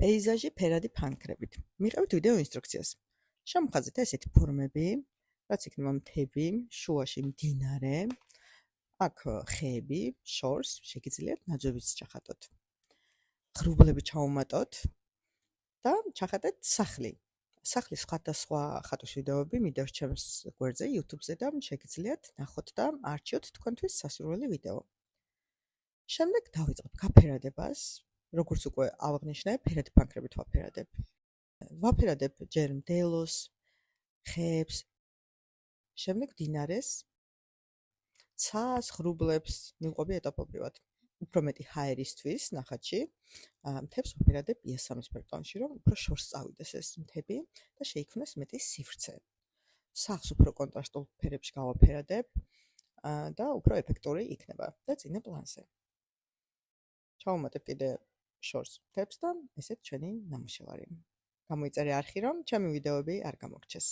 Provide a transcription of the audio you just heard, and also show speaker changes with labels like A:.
A: პეიზაჟი ფერადი ფანქრებით. მიყევით ვიდეო ინსტრუქციას. შემოხაზეთ ესეთი ფორმები, რაც იქნება მთები, შუაში მდინარე, აქ ხეები, შორს შეგიძლიათ ნაძვებიც ჩახატოთ. ღრუბლები ჩაუმატოთ და ჩახატეთ სახლი. სახლის სხვადასხვა ხატვის ვიდეოები მიდევს ჩემს გვერდზე YouTube-ზე და შეგიძლიათ ნახოთ და არჩიოთ თქვენთვის სასურველი ვიდეო. შემდეგ დავიწყებ გაფერადებას, როგორც უკვე ავღნიშნე, ფერადი ფანქრებით ვაფერადებ. ვაფერადებ ჯერ მდელოს, ხეებს, შემდეგ მდინარეს, ცას, ღრუბლებს, მივყვები ეტაპობრივად. უფრო მეტი ჰაერისთვის ნახატში, მთებს ვაფერადებ იასამნისფერ ტონში, რომ უფრო შორს წავიდეს ეს მთები და შეიქმნას მეტი სივრცე. სახლს უფრო კონტრასტულ ფერებში გავაფერადებ და უფრო ეფექტური იქნება და წინა პლანზე. ჩავუმატებ კიდე შორს მთებს და ესეთ ჩვენი ნამუშევარი. გამოიწერე არხი, რომ ჩემი ვიდეოები არ გამოგრჩეს.